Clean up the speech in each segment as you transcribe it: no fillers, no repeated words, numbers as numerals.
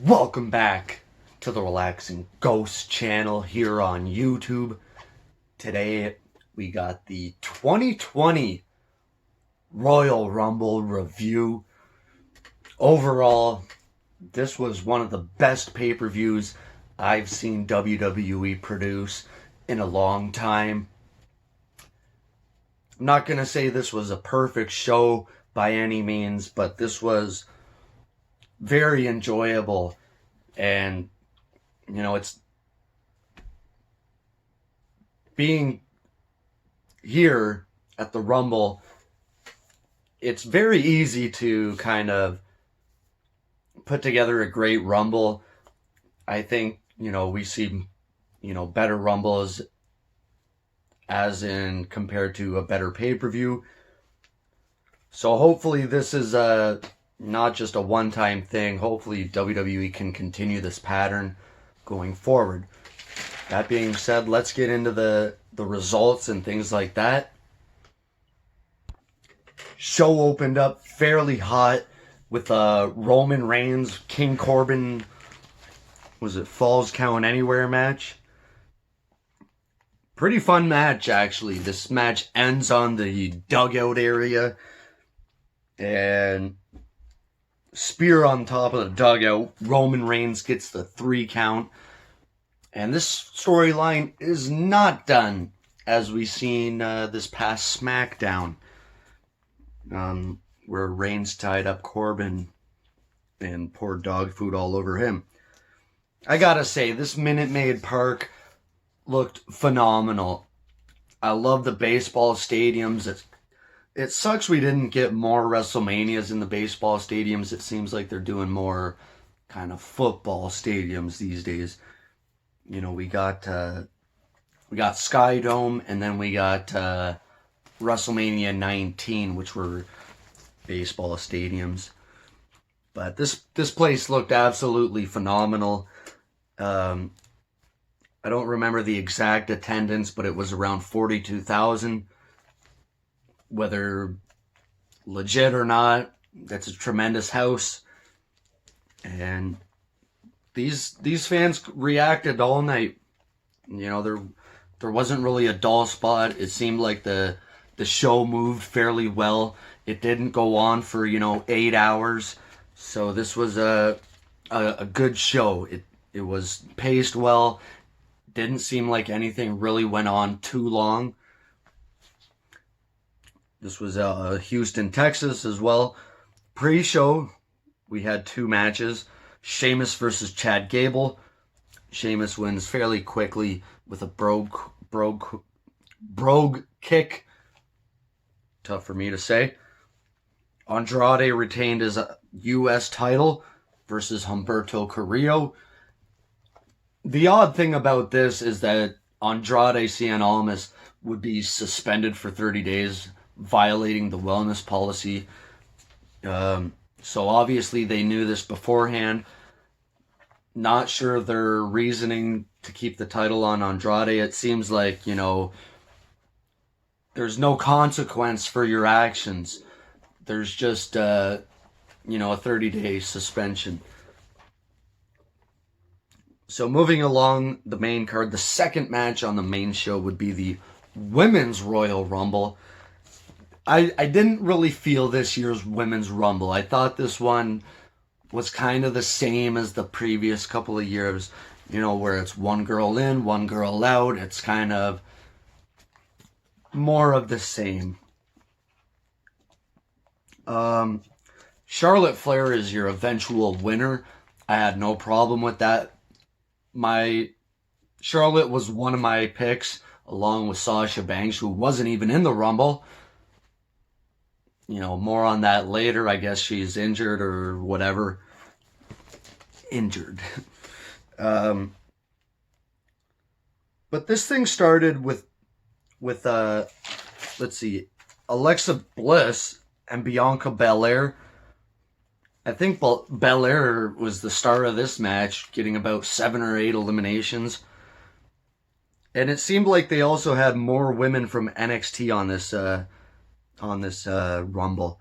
Welcome back to the Relaxing Ghost channel here on YouTube. Today we got the 2020 Royal Rumble review. Overall, this was one of the best pay-per-views I've seen WWE produce in a long time. I'm not going to say this was a perfect show by any means, but this was very enjoyable. And it's being here at the Rumble, it's very easy to kind of put together a great Rumble. I think we see better Rumbles as in compared to a better pay-per-view. So hopefully this is not just a one-time thing. Hopefully WWE can continue this pattern going forward. That being said, let's get into the results and things like that. Show opened up fairly hot with Roman Reigns, King Corbin, Falls Count Anywhere match. Pretty fun match, actually. This match ends on the dugout area. And spear on top of the dugout. Roman Reigns gets the 3 count. And this storyline is not done, as we seen this past SmackDown, where Reigns tied up Corbin and poured dog food all over him. I gotta say, this Minute Maid Park looked phenomenal. I love the baseball stadiums. It sucks we didn't get more WrestleManias in the baseball stadiums. It seems like they're doing more kind of football stadiums these days. We got Sky Dome, and then we got WrestleMania 19, which were baseball stadiums. But this place looked absolutely phenomenal. I don't remember the exact attendance, but it was around 42,000. Whether legit or not, that's a tremendous house. And these fans reacted all night. There wasn't really a dull spot. It seemed like the show moved fairly well. It didn't go on for 8 hours. So this was a good show. It was paced well. Didn't seem like anything really went on too long. This was Houston, Texas as well. Pre-show, we had 2 matches. Sheamus versus Chad Gable. Sheamus wins fairly quickly with a brogue kick. Tough for me to say. Andrade retained his U.S. title versus Humberto Carrillo. The odd thing about this is that Andrade Cien Almas would be suspended for 30 days, violating the wellness policy. So obviously they knew this beforehand. Not sure their reasoning to keep the title on Andrade. It seems like, there's no consequence for your actions. There's just, a 30-day suspension. So moving along the main card, the second match on the main show would be the Women's Royal Rumble. I didn't really feel this year's Women's Rumble. I thought this one was kind of the same as the previous couple of years, where it's one girl in, one girl out. It's kind of more of the same. Charlotte Flair is your eventual winner. I had no problem with that. Charlotte was one of my picks, along with Sasha Banks, who wasn't even in the Rumble. More on that later. I guess she's injured or whatever. Injured. But this thing started with let's see, Alexa Bliss and Bianca Belair. I think Belair was the star of this match, getting about 7 or 8 eliminations. And it seemed like they also had more women from NXT on this Rumble.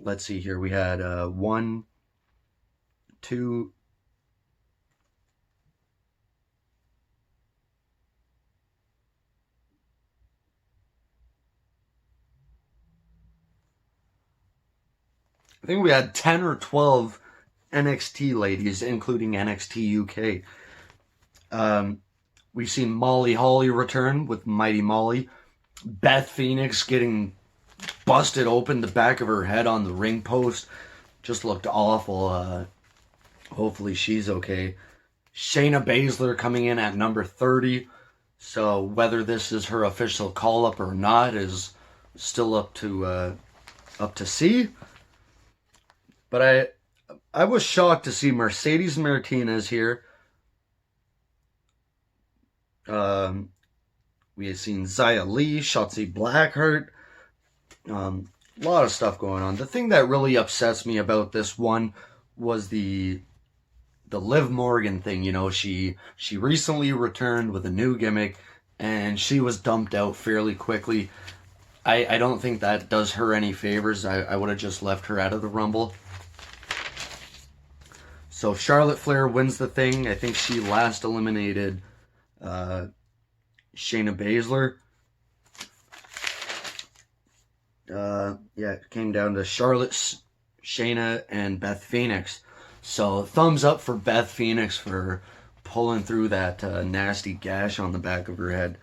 Let's see here. We had 1, 2, I think we had 10 or 12 NXT ladies, including NXT UK. We've seen Molly Holly return with Mighty Molly. Beth Phoenix getting busted open the back of her head on the ring post. Just looked awful. Hopefully she's okay. Shayna Baszler coming in at number 30. So whether this is her official call-up or not is still up to see. But I was shocked to see Mercedes Martinez here. We had seen Xia Li, Shotzi Blackheart. A lot of stuff going on. The thing that really upsets me about this one was the Liv Morgan thing. You know, she recently returned with a new gimmick, and she was dumped out fairly quickly. I don't think that does her any favors. I would have just left her out of the Rumble. So Charlotte Flair wins the thing. I think she last eliminated Shayna Baszler. It came down to Charlotte, Shayna, and Beth Phoenix. So thumbs up for Beth Phoenix for pulling through that nasty gash on the back of her head.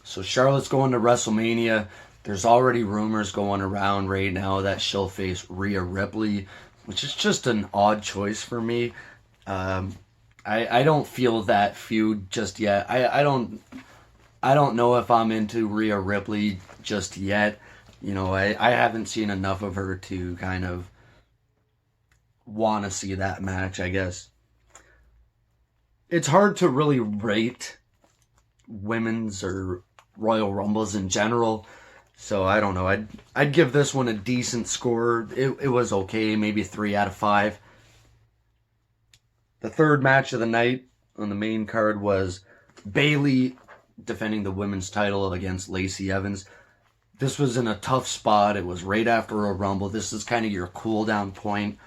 So Charlotte's going to WrestleMania. There's already rumors going around right now that she'll face Rhea Ripley, which is just an odd choice for me. I don't feel that feud just yet. I don't know if I'm into Rhea Ripley just yet. You know, I haven't seen enough of her to kind of want to see that match, I guess. It's hard to really rate women's or Royal Rumbles in general. So I don't know. I'd give this one a decent score. It was okay, maybe 3 out of 5. The third match of the night on the main card was Bayley defending the women's title against Lacey Evans. This was in a tough spot. It was right after a Rumble. This is kind of your cool down point.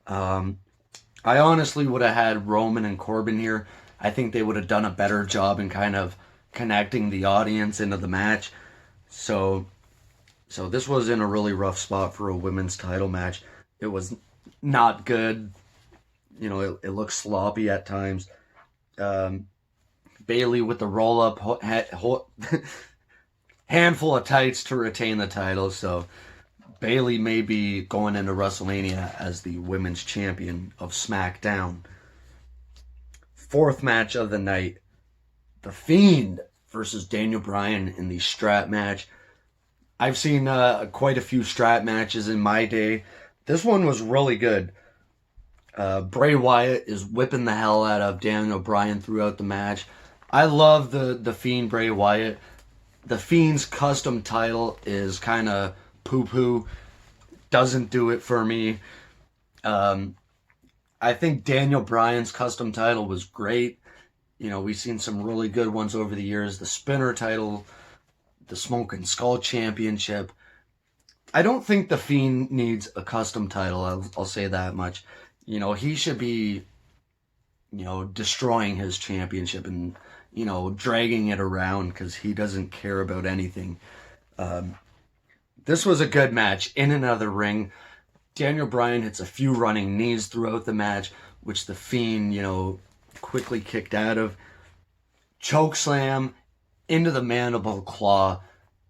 I honestly would have had Roman and Corbin here. I think they would have done a better job in kind of connecting the audience into the match. So this was in a really rough spot for a women's title match. It was not good. You know, it looked sloppy at times. Bayley with the roll-up, handful of tights to retain the title. So Bayley may be going into WrestleMania as the women's champion of SmackDown. Fourth match of the night, The Fiend versus Daniel Bryan in the strap match. I've seen quite a few strap matches in my day. This one was really good. Bray Wyatt is whipping the hell out of Daniel Bryan throughout the match. I love the Fiend Bray Wyatt. The Fiend's custom title is kind of poo-poo. Doesn't do it for me. I think Daniel Bryan's custom title was great. You know, we've seen some really good ones over the years. The Spinner title, the Smoking Skull Championship. I don't think The Fiend needs a custom title. I'll say that much. You know, he should be, you know, destroying his championship and, you know, dragging it around because he doesn't care about anything. This was a good match in and out of the ring. Daniel Bryan hits a few running knees throughout the match, which The Fiend, you know, quickly kicked out of. Choke slam into the mandible claw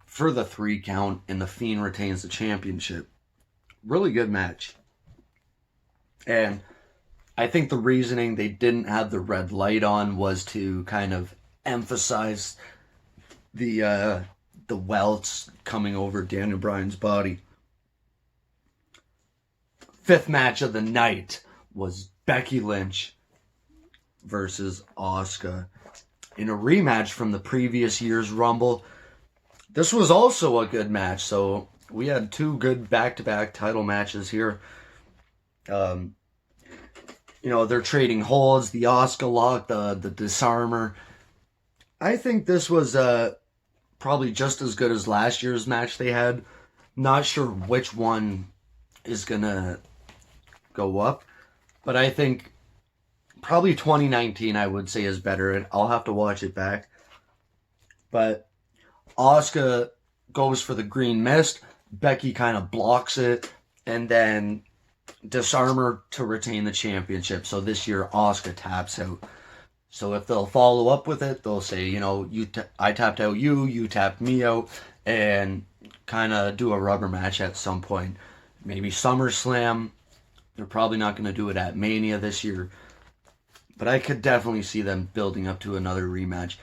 for the 3 count, and The Fiend retains the championship. Really good match. And I think the reasoning they didn't have the red light on was to kind of emphasize the welts coming over Daniel Bryan's body. Fifth match of the night was Becky Lynch versus Asuka in a rematch from the previous year's Rumble. This was also a good match, so we had 2 good back-to-back title matches here. You know, they're trading holds, the Asuka lock, the disarmer. I think this was probably just as good as last year's match they had. Not sure which one is going to go up, but I think probably 2019 I would say is better. I'll have to watch it back. But Asuka goes for the green mist. Becky kind of blocks it, and then disarm her to retain the championship. So this year, Asuka taps out. So if they'll follow up with it, they'll say, I tapped out you, you tapped me out, and kind of do a rubber match at some point. Maybe SummerSlam. They're probably not going to do it at Mania this year. But I could definitely see them building up to another rematch.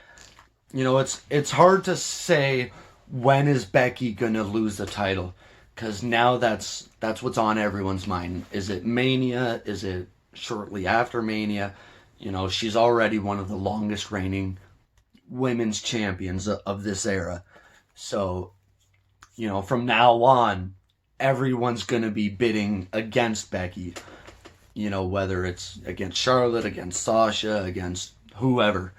It's hard to say when is Becky going to lose the title, because now that's what's on everyone's mind. Is it Mania? Is it shortly after Mania? She's already one of the longest reigning women's champions of this era. So, from now on, everyone's going to be bidding against Becky. Whether it's against Charlotte, against Sasha, against whoever.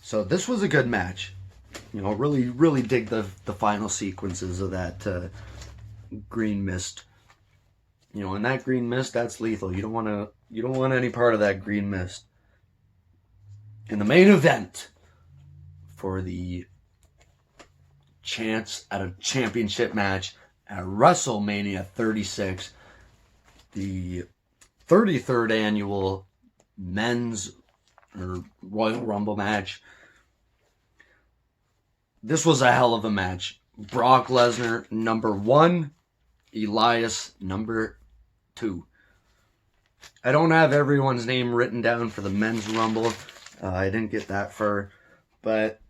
So this was a good match. Really, really dig the final sequences of that green mist. And that green mist, that's lethal. You don't want any part of that green mist. In the main event for the chance at a championship match at WrestleMania 36, the 33rd annual men's or Royal Rumble match. This was a hell of a match. Brock Lesnar, number 1. Elias, number 2. I don't have everyone's name written down for the men's Rumble. I didn't get that far. But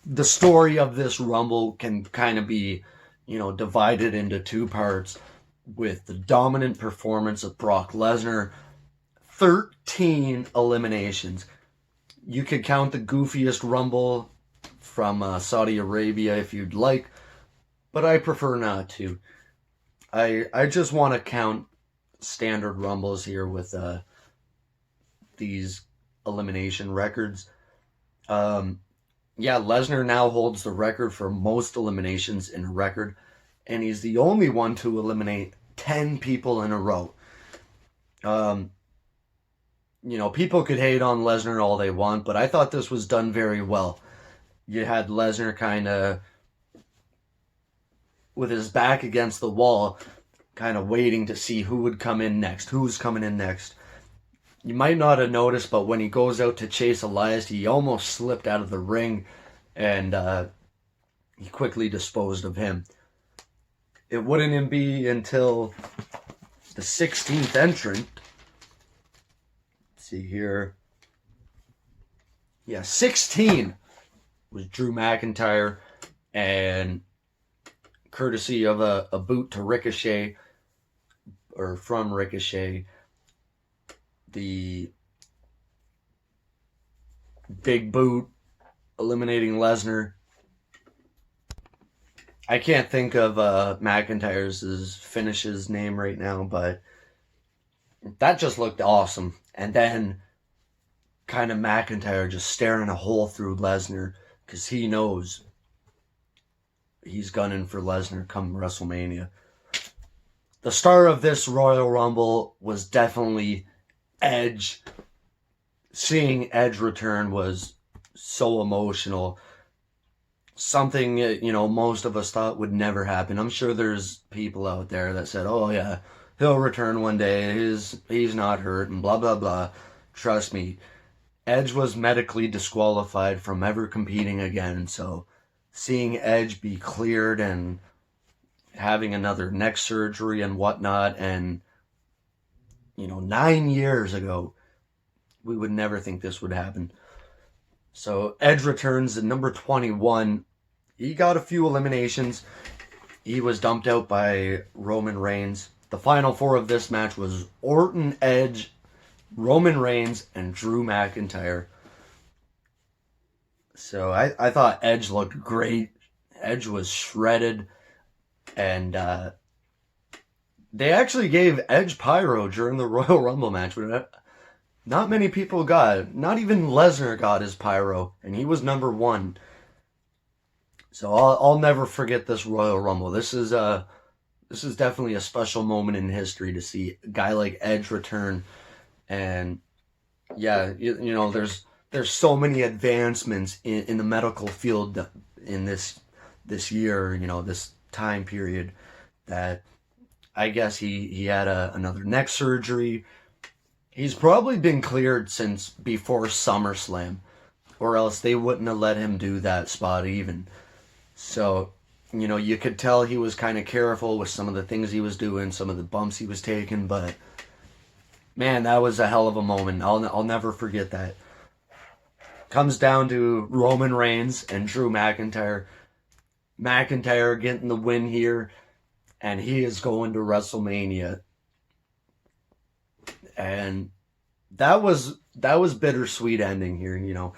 the story of this Rumble can kind of be, divided into 2 parts, with the dominant performance of Brock Lesnar. 13 eliminations. You could count the goofiest Rumble from Saudi Arabia if you'd like, but I prefer not to. I just want to count standard Rumbles here with these elimination records. Lesnar now holds the record for most eliminations in a record, and he's the only one to eliminate 10 people in a row. People could hate on Lesnar all they want, but I thought this was done very well. You had Lesnar kind of with his back against the wall, kind of waiting to see who would come in next, who's coming in next. You might not have noticed, but when he goes out to chase Elias, he almost slipped out of the ring, and he quickly disposed of him. It wouldn't be until the 16th entrant. Let's see here. 16 was Drew McIntyre, and courtesy of a boot to Ricochet, or from Ricochet, the big boot eliminating Lesnar. I can't think of McIntyre's finish's name right now, but that just looked awesome. And then kind of McIntyre just staring a hole through Lesnar, because he knows he's gunning for Lesnar come WrestleMania. The star of this Royal Rumble was definitely Edge. Seeing Edge return was so emotional. Something, most of us thought would never happen. I'm sure there's people out there that said, oh yeah, he'll return one day, he's not hurt, and blah, blah, blah. Trust me, Edge was medically disqualified from ever competing again, so seeing Edge be cleared and having another neck surgery and whatnot, and 9 years ago, we would never think this would happen. So Edge returns at number 21. He got a few eliminations. He was dumped out by Roman Reigns. The final 4 of this match was Orton, Edge, Roman Reigns, and Drew McIntyre. So I thought Edge looked great. Edge was shredded. And they actually gave Edge pyro during the Royal Rumble match. Not many people got. Not even Lesnar got his pyro. And he was number 1. So I'll never forget this Royal Rumble. This is definitely a special moment in history to see a guy like Edge return. And yeah, there's so many advancements in the medical field in this year, this time period, that I guess he had another neck surgery. He's probably been cleared since before SummerSlam, or else they wouldn't have let him do that spot even. So, you could tell he was kind of careful with some of the things he was doing, some of the bumps he was taking, but man, that was a hell of a moment. I'll never forget that. Comes down to Roman Reigns and Drew McIntyre. McIntyre getting the win here, and he is going to WrestleMania. And that was bittersweet ending here.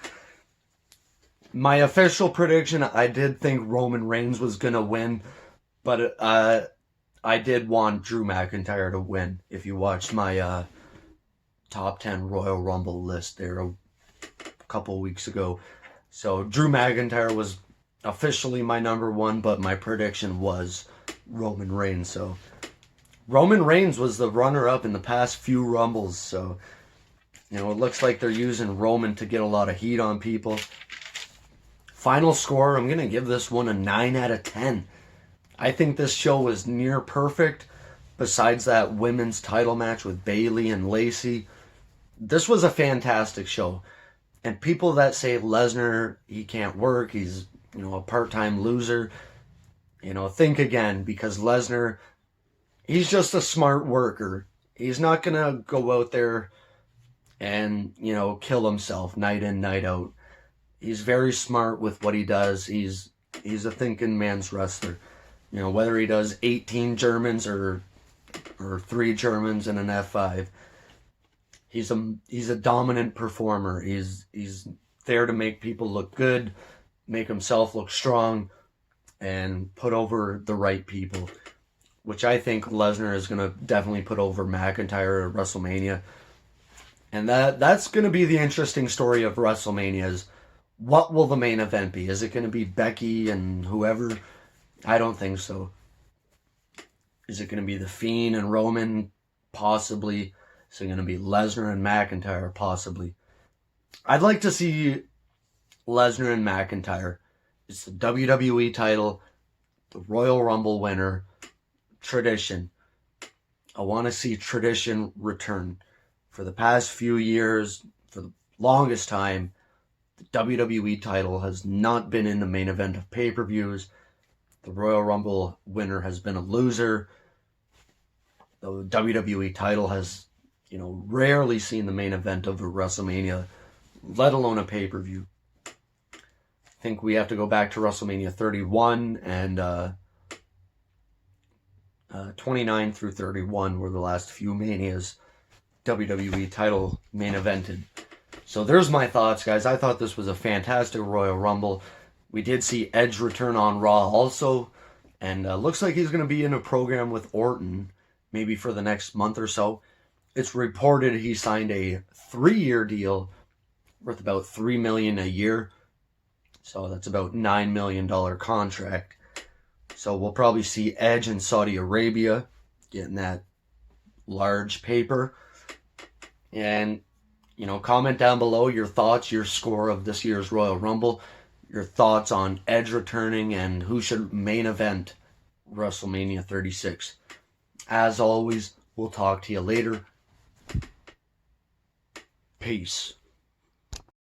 My official prediction, I did think Roman Reigns was going to win, but I did want Drew McIntyre to win. If you watched my top 10 Royal Rumble list there a couple weeks ago. So Drew McIntyre was officially my number one, but my prediction was Roman Reigns. So Roman Reigns was the runner-up in the past few Rumbles. So, it looks like they're using Roman to get a lot of heat on people. Final score, I'm going to give this one a 9 out of 10. I think this show was near perfect. Besides that women's title match with Bayley and Lacey, this was a fantastic show. And people that say Lesnar, he can't work, he's, a part-time loser, think again, because Lesnar, he's just a smart worker. He's not going to go out there and, kill himself night in, night out. He's very smart with what he does. He's a thinking man's wrestler. Whether he does 18 Germans or 3 Germans and an F5, he's a dominant performer. He's there to make people look good, make himself look strong, and put over the right people, which I think Lesnar is going to definitely put over McIntyre at WrestleMania. And that's going to be the interesting story of WrestleMania is, what will the main event be? Is it going to be Becky and whoever? I don't think so. Is it going to be The Fiend and Roman? Possibly. Is it going to be Lesnar and McIntyre? Possibly. I'd like to see Lesnar and McIntyre. It's the WWE title, the Royal Rumble winner, tradition. I want to see tradition return. For the past few years, for the longest time, the WWE title has not been in the main event of pay-per-views. The Royal Rumble winner has been a loser. The WWE title has, rarely seen the main event of a WrestleMania, let alone a pay-per-view. I think we have to go back to WrestleMania 31 and 29 through 31 were the last few Manias WWE title main evented. So there's my thoughts, guys. I thought this was a fantastic Royal Rumble. We did see Edge return on Raw also, and looks like he's going to be in a program with Orton, maybe for the next month or so. It's reported he signed a 3-year deal worth about $3 million a year. So that's about $9 million contract. So we'll probably see Edge in Saudi Arabia getting that large paper. And, comment down below your thoughts, your score of this year's Royal Rumble, your thoughts on Edge returning and who should main event WrestleMania 36. As always, we'll talk to you later. Peace.